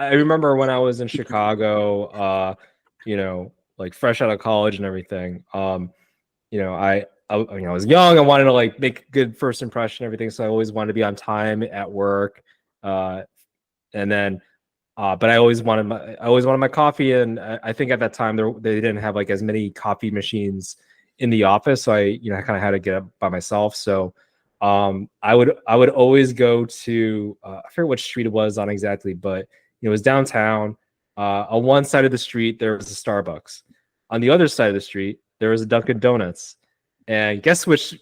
I remember when I was in Chicago, like fresh out of college and everything. I was young. I wanted to like make a good first impression, and everything. So I always wanted to be on time at work. Uh, and then, but I always wanted my coffee. And I think at that time they didn't have like as many coffee machines in the office. So I kind of had to get up by myself. So, I would always go to, I forget what street it was on exactly, but it was downtown. On one side of the street, there was a Starbucks. On the other side of the street, there was a Dunkin' Donuts. And guess which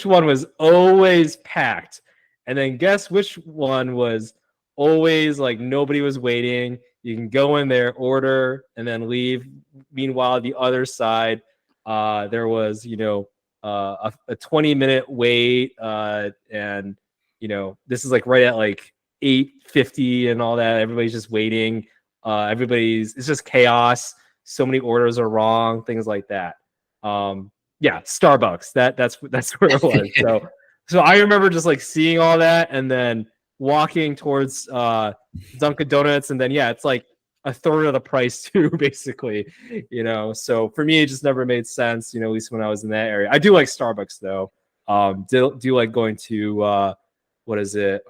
one was always packed? And then guess which one was always like nobody was waiting. You can go in there, order, and then leave. Meanwhile, the other side, there was, a 20-minute wait. And, this is like right at like 8:50 and all that. Everybody's just waiting. It's just chaos. So many orders are wrong, things like that. Yeah, Starbucks. That's where it was. So I remember just like seeing all that and then walking towards Dunkin' Donuts, and then yeah, it's like a third of the price too, basically. So for me, it just never made sense. At least when I was in that area. I do like Starbucks though. Do like going to what is it?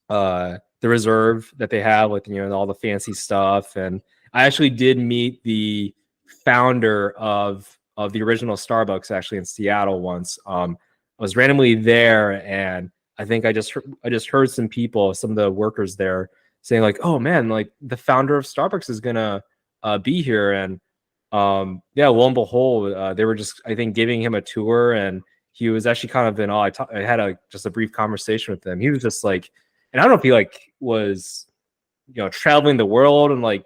The Reserve that they have with all the fancy stuff, and I actually did meet the founder of the original Starbucks actually in Seattle once. I was randomly there, and I think I just heard some of the workers there saying like, "Oh man, like the founder of Starbucks is gonna be here," and yeah, lo and behold, they were just I think giving him a tour, and he was actually kind of in awe. I had just a brief conversation with him. He was just like, and I don't know if he like was traveling the world and like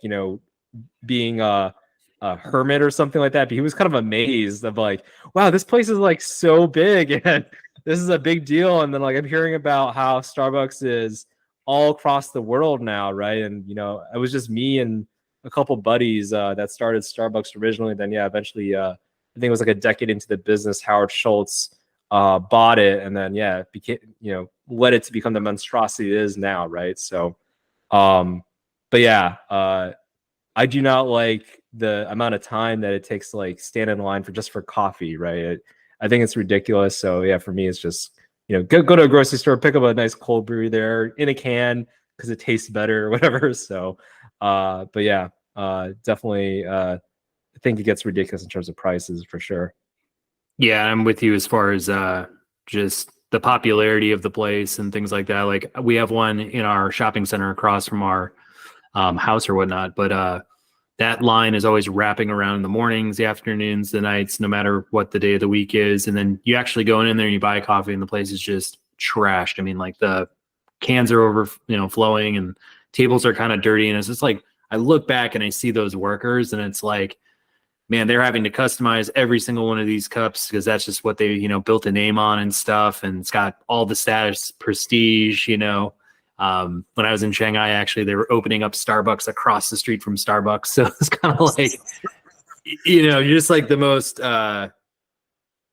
being a hermit or something like that, but he was kind of amazed of like, wow, this place is like so big and this is a big deal. And then like I'm hearing about how Starbucks is all across the world now, right? And it was just me and a couple buddies that started Starbucks originally. Then yeah, eventually I think it was like a decade into the business, Howard Schultz bought it, and then yeah, it became led it to become the monstrosity it is now, right? So but yeah, I do not like the amount of time that it takes to like stand in line for coffee, right? I think it's ridiculous. So yeah, for me, it's just go to a grocery store, pick up a nice cold brew there in a can because it tastes better or whatever. So, but yeah, definitely, I think it gets ridiculous in terms of prices for sure. Yeah, I'm with you as far as just the popularity of the place and things like that. Like we have one in our shopping center across from our house or whatnot, but that line is always wrapping around in the mornings, the afternoons, the nights, no matter what the day of the week is. And then you actually go in there and you buy coffee and the place is just trashed. I mean, like the cans are flowing and tables are kind of dirty. And it's just like, I look back and I see those workers and it's like, man, they're having to customize every single one of these cups because that's just what they, built a name on and stuff. And it's got all the status, prestige, when I was in Shanghai, actually, they were opening up Starbucks across the street from Starbucks. So it's kind of like, you're just like the most,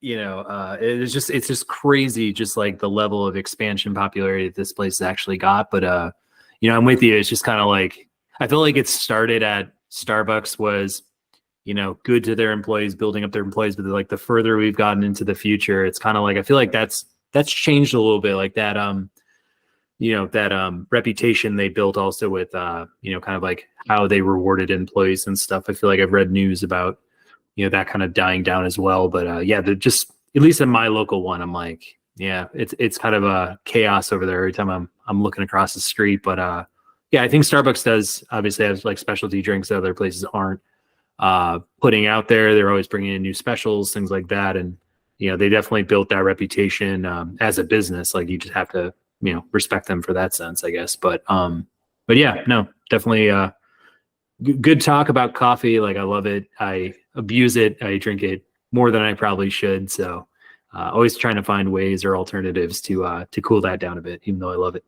it's just crazy, just like the level of expansion popularity that this place has actually got. But, I'm with you. It's just kind of like, I feel like it started at Starbucks was, good to their employees, building up their employees. But like the further we've gotten into the future, it's kind of like, I feel like that's changed a little bit, like that, that reputation they built also with, kind of like how they rewarded employees and stuff. I feel like I've read news about, that kind of dying down as well. But yeah, they're just, at least in my local one, I'm like, yeah, it's kind of a chaos over there every time I'm looking across the street. But yeah, I think Starbucks does obviously have like specialty drinks that other places aren't putting out there. They're always bringing in new specials, things like that. And, they definitely built that reputation as a business. Like you just have to, respect them for that sense, I guess. But yeah, no, definitely good talk about coffee. Like I love it. I abuse it. I drink it more than I probably should. So always trying to find ways or alternatives to cool that down a bit, even though I love it.